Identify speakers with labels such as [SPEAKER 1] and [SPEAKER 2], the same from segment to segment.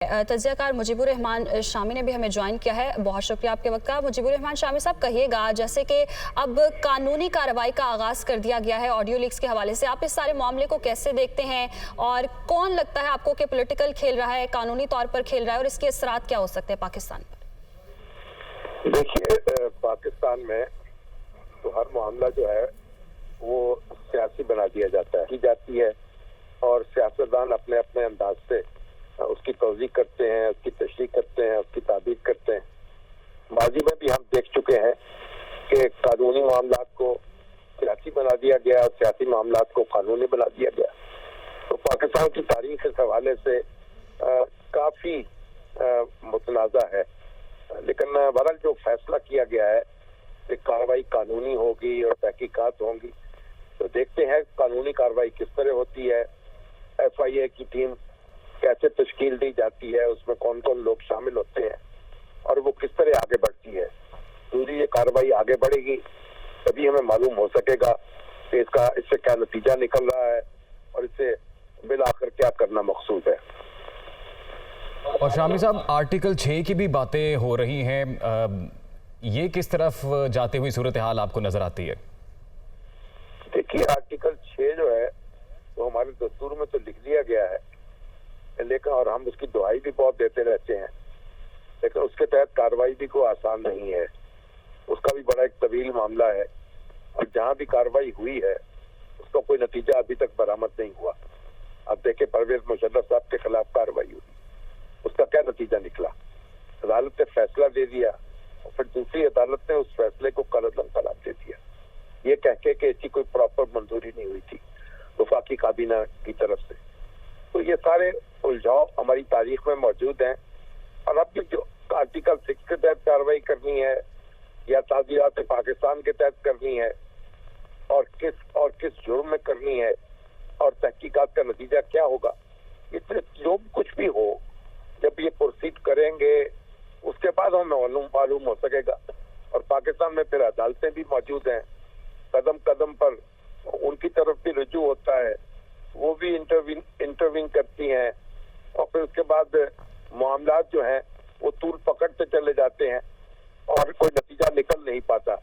[SPEAKER 1] तज्ज़ियाकार मुजीबुर रहमान शामी ने भी हमें ज्वाइन किया है। बहुत शुक्रिया आपके वक्त का। मुजीबुर रहमान शामी साहब, कहिएगा, जैसे कि अब कानूनी कार्रवाई का आगाज़ कर दिया गया है ऑडियो लीक्स के हवाले से, आप इस सारे मामले को कैसे देखते हैं और कौन लगता है आपको कि पॉलिटिकल खेल रहा है, कानूनी तौर पर खेल रहा है, और इसके असरात क्या हो सकते हैं पाकिस्तान पर?
[SPEAKER 2] देखिए, पाकिस्तान में तो हर मामला जो है वो सियासी बना दिया जाता है की जाती है और सियासतदान अपने अपने अंदाज से उसकी तौज़ीह करते हैं, उसकी तशरीह करते हैं, उसकी ताबीर करते हैं। माजी में भी हम देख चुके हैं कि कानूनी मामलात को सियासी बना दिया गया और सियासी मामलात को कानूनी बना दिया गया। तो पाकिस्तान की तारीख इस हवाले से काफ़ी मुतनाज़ा है, लेकिन बहरहाल जो फैसला किया गया है कि कार्रवाई कानूनी होगी और तहकीकात होंगी, तो देखते हैं कानूनी कार्रवाई किस तरह होती है, FIA की टीम कैसे तश्कील दी जाती है, उसमें कौन कौन लोग शामिल होते हैं और वो किस तरह आगे बढ़ती है। पूरी ये कार्रवाई आगे बढ़ेगी तभी हमें मालूम हो सकेगा कि इससे क्या नतीजा निकल रहा है और इससे बिल आखिर क्या करना मकसूद है।
[SPEAKER 3] और शामी साहब, आर्टिकल 6 की भी बातें हो रही हैं, ये किस तरफ जाते हुई सूरत हाल आपको नजर आती है?
[SPEAKER 2] देखिए, आर्टिकल 6 जो है वो हमारे दस्तूर में तो लिख दिया गया है, लेकिन और हम उसकी दुहाई भी बहुत देते रहते हैं, लेकिन उसके तहत कार्रवाई भी कोई आसान नहीं है। उसका भी बड़ा एक तवील मामला है और जहाँ भी कार्रवाई हुई है उसका कोई नतीजा अभी तक बरामद नहीं हुआ। अब देखें, परवेज मुशर्रफ साहब के खिलाफ कार्रवाई हुई, उसका क्या नतीजा निकला? अदालत ने फैसला दे दिया और फिर दूसरी अदालत ने उस फैसले को कलअदम करार दे दिया, ये कह के कि इसकी कोई प्रॉपर मंजूरी नहीं हुई थी वफाकी काबीना की तरफ से। तो ये सारे उलझाव हमारी तारीख में मौजूद हैं और अब जो आर्टिकल 6 के तहत कार्रवाई करनी है या ताज़ीरात पाकिस्तान के तहत करनी है और किस जुर्म में करनी है और तहकीकात का नतीजा क्या होगा, इसमें जो कुछ भी हो, जब ये प्रोसीड करेंगे उसके बाद हमें मालूम हो सकेगा। और पाकिस्तान में फिर अदालतें भी मौजूद हैं, कदम कदम पर उनकी तरफ भी रुजू होता है, वो भी इंटरवीन करती हैं और फिर उसके बाद मामलात जो हैं वो तूल पकड़ते चले जाते हैं और कोई नतीजा निकल नहीं पाता।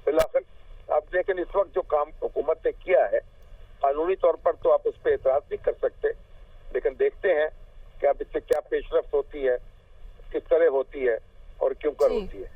[SPEAKER 2] फिलहाल अब लेकिन इस वक्त जो काम हुकूमत ने किया है, कानूनी तौर पर तो आप उस पर एतराज नहीं कर सकते, लेकिन देखते हैं कि अब इससे क्या पेशरफ्त होती है, किस तरह होती है और क्यों कर होती है।